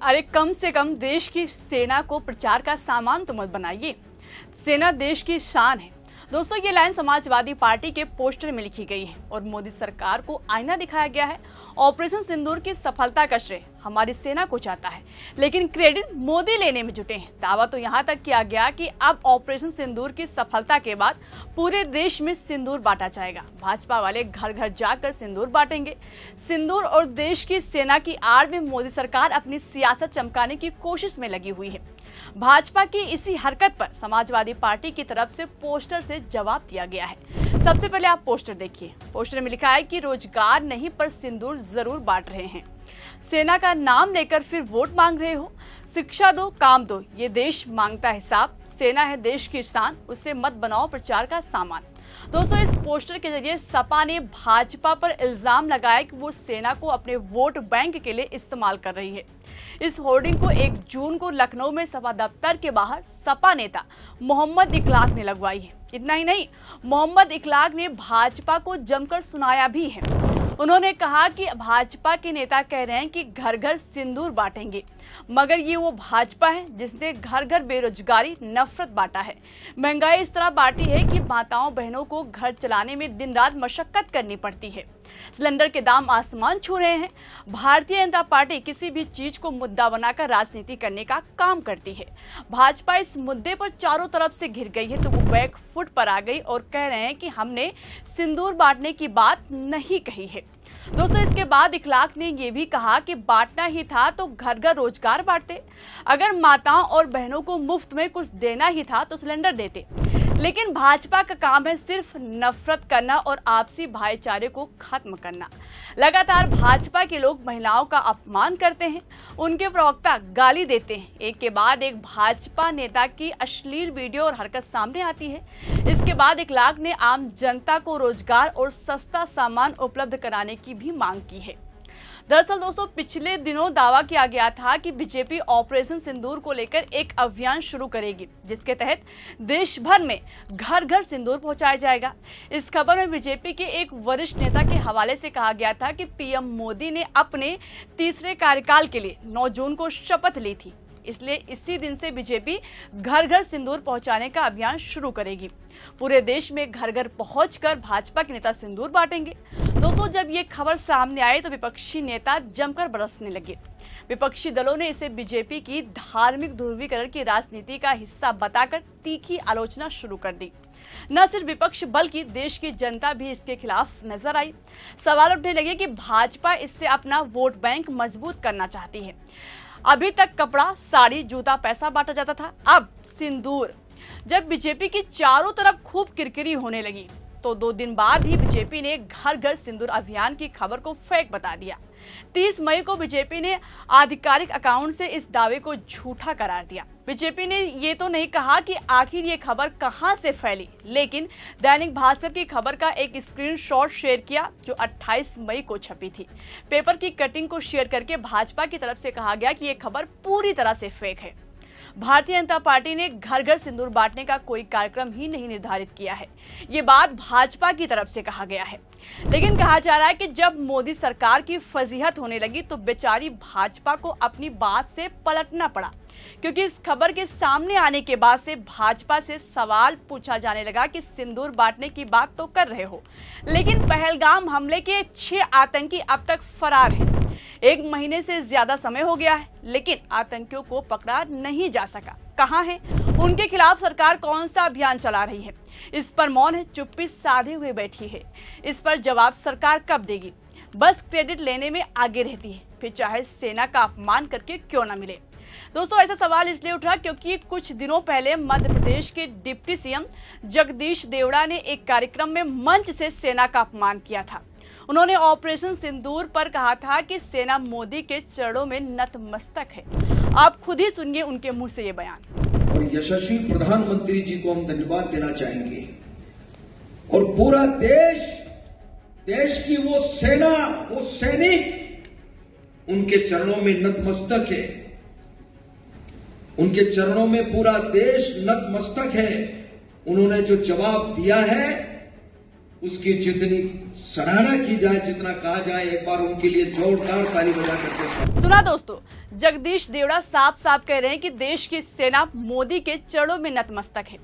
अरे कम से कम देश की सेना को प्रचार का सामान तो मत बनाइए। सेना देश की शान है। दोस्तों, ये लाइन समाजवादी पार्टी के पोस्टर में लिखी गई है और मोदी सरकार को आईना दिखाया गया है। ऑपरेशन सिंदूर की सफलता का श्रेय हमारी सेना को जाता है, लेकिन क्रेडिट मोदी लेने में जुटे हैं। दावा तो यहाँ तक किया गया कि अब ऑपरेशन सिंदूर की सफलता के बाद पूरे देश में सिंदूर बांटा जाएगा। भाजपा वाले घर घर जाकर सिंदूर बांटेंगे। सिंदूर और देश की सेना की आड़ में मोदी सरकार अपनी सियासत चमकाने की कोशिश में लगी हुई है। भाजपा की इसी हरकत पर समाजवादी पार्टी की तरफ से पोस्टर से जवाब दिया गया है। सबसे पहले आप पोस्टर देखिए। पोस्टर में लिखा है कि रोजगार नहीं पर सिंदूर जरूर बांट रहे हैं। सेना का नाम लेकर फिर वोट मांग रहे हो। शिक्षा दो, काम दो, ये देश मांगता हिसाब। सेना है देश की शान, उससे मत बनाओ प्रचार का सामान। दोस्तों, इस पोस्टर के जरिए सपा ने भाजपा पर इल्जाम लगाया कि वो सेना को अपने वोट बैंक के लिए इस्तेमाल कर रही है। इस होर्डिंग को 1 जून को लखनऊ में सपा दफ्तर के बाहर सपा नेता मोहम्मद इकलाक ने लगवाई है। इतना ही नहीं, मोहम्मद इकलाक ने भाजपा को जमकर सुनाया भी है। उन्होंने कहा कि भाजपा के नेता कह रहे हैं कि घर घर सिंदूर बांटेंगे, मगर ये वो भाजपा है जिसने घर घर बेरोजगारी, नफरत बांटा है। महंगाई इस तरह बांटी है कि माताओं बहनों को घर चलाने में दिन रात मशक्कत करनी पड़ती है। सिलेंडर के दाम आसमान छू रहे हैं। भारतीय जनता पार्टी किसी भी चीज को मुद्दा बनाकर राजनीति करने का काम करती है। भाजपा इस मुद्दे पर चारों तरफ से घिर गई है, तो वो बैक फुट पर आ गई और कह रहे हैं कि हमने सिंदूर बांटने की बात नहीं कही है। दोस्तों, इसके बाद इखलाक ने यह भी कहा कि बांटना ही था तो घर घर रोजगार बांटते। अगर माताओं और बहनों को मुफ्त में कुछ देना ही था तो सिलेंडर देते। लेकिन भाजपा का काम है सिर्फ नफरत करना और आपसी भाईचारे को खत्म करना। लगातार भाजपा के लोग महिलाओं का अपमान करते हैं, उनके प्रवक्ता गाली देते हैं। एक के बाद एक भाजपा नेता की अश्लील वीडियो और हरकत सामने आती है। इसके बाद इखलाक ने आम जनता को रोजगार और सस्ता सामान उपलब्ध कराने की भी मांग की है। दरअसल दोस्तों, पिछले दिनों दावा किया गया था कि बीजेपी ऑपरेशन सिंदूर को लेकर एक अभियान शुरू करेगी, जिसके तहत देश भर में घर घर सिंदूर पहुंचाया जाएगा। इस खबर में बीजेपी के एक वरिष्ठ नेता के हवाले से कहा गया था कि पीएम मोदी ने अपने तीसरे कार्यकाल के लिए 9 जून को शपथ ली थी, इसलिए इसी दिन से बीजेपी घर घर सिंदूर पहुंचाने का अभियान शुरू करेगी। पूरे देश में घर घर पहुंचकर भाजपा के नेता सिंदूर बांटेंगे। दोस्तों, जब ये खबर सामने आई तो विपक्षी नेता जमकर बरसने लगे। विपक्षी दलों ने इसे बीजेपी की धार्मिक ध्रुवीकरण की राजनीति का हिस्सा बताकर तीखी आलोचना शुरू कर दी। न सिर्फ विपक्ष बल्कि देश की जनता भी इसके खिलाफ नजर आई। सवाल उठने लगे कि भाजपा इससे अपना वोट बैंक मजबूत करना चाहती है। अभी तक कपड़ा, साड़ी, जूता, पैसा बांटा जाता था, अब सिंदूर। जब बीजेपी की चारों तरफ खूब किरकिरी होने लगी तो 2 दिन बाद ही बीजेपी ने घर घर सिंदूर अभियान की खबर को फेक बता दिया। 30 मई को बीजेपी ने आधिकारिक अकाउंट से इस दावे को झूठा करार दिया। बीजेपी ने ये तो नहीं कहा कि आखिर ये खबर कहां से फैली, लेकिन दैनिक भास्कर की खबर का एक स्क्रीनशॉट शेयर किया जो 28 मई को छपी थी। पेपर की कटिंग को शेयर करके भाजपा की तरफ से कहा गया कि ये खबर पूरी तरह से फेक है। भारतीय जनता पार्टी ने घर घर सिंदूर बांटने का कोई कार्यक्रम ही नहीं निर्धारित किया है। ये बात भाजपा की तरफ से कहा गया है, लेकिन कहा जा रहा है कि जब मोदी सरकार की फजीहत होने लगी तो बेचारी भाजपा को अपनी बात से पलटना पड़ा, क्योंकि इस खबर के सामने आने के बाद से भाजपा से सवाल पूछा जाने लगा कि सिंदूर बांटने की बात तो कर रहे हो, लेकिन पहलगाम हमले के 6 आतंकी अब तक फरार हैं। 1 महीने से ज्यादा समय हो गया है, लेकिन आतंकियों को पकड़ा नहीं जा सका। कहां है? उनके खिलाफ सरकार कौन सा अभियान चला रही है? इस पर मौन है, चुप्पी साधे हुए बैठी है। इस पर जवाब सरकार कब देगी? बस क्रेडिट लेने में आगे रहती है, फिर चाहे सेना का अपमान करके क्यों न मिले। दोस्तों, ऐसा सवाल इसलिए उठा क्योंकि कुछ दिनों पहले मध्य प्रदेश के डिप्टी सीएम जगदीश देवड़ा ने एक कार्यक्रम में मंच से सेना का अपमान किया था। उन्होंने ऑपरेशन सिंदूर पर कहा था कि सेना मोदी के चरणों में नतमस्तक है। आप खुद ही सुनिए उनके मुंह से ये बयान। और यशस्वी प्रधानमंत्री जी को हम धन्यवाद देना चाहेंगे और पूरा देश की वो सेना, वो सैनिक उनके चरणों में नतमस्तक है। उनके चरणों में पूरा देश नतमस्तक है। उन्होंने जो जवाब दिया है उसकी जितनी सराहना की जाए, जितना कहा जाए। एक बार उनके लिए जोरदार ताली बजा करके। सुना दोस्तों, जगदीश देवड़ा साफ साफ कह रहे हैं कि देश की सेना मोदी के चरणों में नतमस्तक है।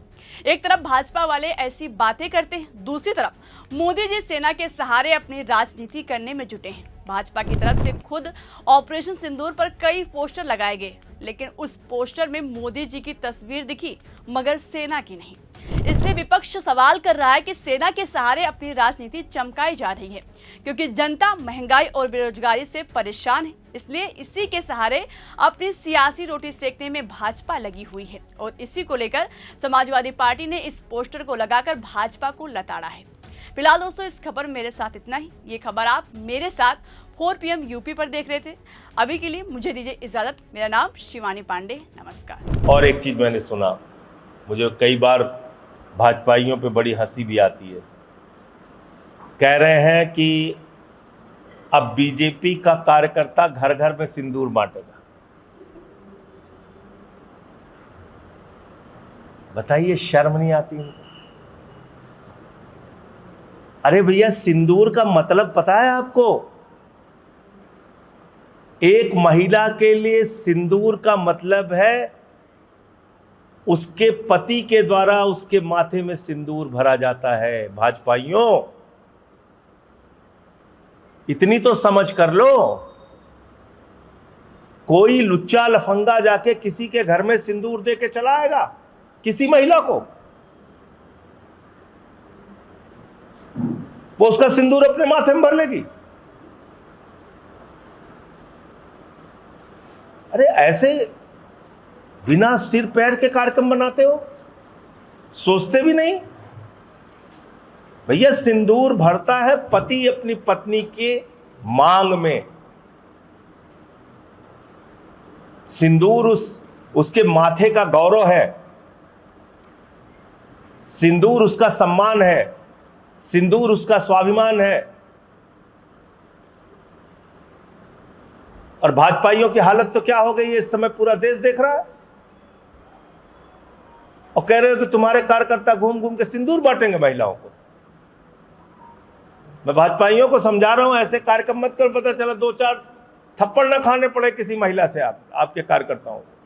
एक तरफ भाजपा वाले ऐसी बातें करते हैं, दूसरी तरफ मोदी जी सेना के सहारे अपनी राजनीति करने में जुटे हैं। भाजपा की तरफ से खुद ऑपरेशन सिंदूर पर कई पोस्टर लगाए गए, लेकिन उस पोस्टर में मोदी जी की तस्वीर दिखी मगर सेना की नहीं। इसलिए विपक्ष सवाल कर रहा है कि सेना के सहारे अपनी राजनीति चमकाई जा रही है, क्योंकि जनता महंगाई और बेरोजगारी से परेशान है। इसलिए इसी के सहारे अपनी सियासी रोटी सेकने में भाजपा लगी हुई है और इसी को लेकर समाजवादी पार्टी ने इस पोस्टर को लगाकर भाजपा को लताड़ा है। फिलहाल दोस्तों, इस खबर में मेरे साथ इतना ही। ये खबर आप मेरे साथ 4 PM यूपी पर देख रहे थे। अभी के लिए मुझे दीजिए इजाजत। मेरा नाम शिवानी पांडे, नमस्कार। और एक चीज मैंने सुना, मुझे कई बार भाजपाइयों पे बड़ी हंसी भी आती है। कह रहे हैं कि अब बीजेपी का कार्यकर्ता घर घर में सिंदूर बांटेगा। बताइए, शर्म नहीं आती उनको? अरे भैया, सिंदूर का मतलब पता है आपको? एक महिला के लिए सिंदूर का मतलब है उसके पति के द्वारा उसके माथे में सिंदूर भरा जाता है। भाजपाइयों, इतनी तो समझ कर लो। कोई लुच्चा लफंगा जाके किसी के घर में सिंदूर दे के चला आएगा किसी महिला को? वो उसका सिंदूर अपने माथे में भर लेगी? अरे ऐसे बिना सिर पैर के कार्यक्रम बनाते हो, सोचते भी नहीं। भैया, सिंदूर भरता है पति अपनी पत्नी के मांग में। सिंदूर उसके माथे का गौरव है, सिंदूर उसका सम्मान है, सिंदूर उसका स्वाभिमान है। और भाजपाइयों की हालत तो क्या हो गई है इस समय, पूरा देश देख रहा है। और कह रहे हो कि तुम्हारे कार्यकर्ता घूम घूम के सिंदूर बांटेंगे महिलाओं को। मैं भाजपाइयों को समझा रहा हूं, ऐसे कार्यक्रम मत करो, पता चला 2-4 थप्पड़ ना खाने पड़े किसी महिला से आपके कार्यकर्ताओं को।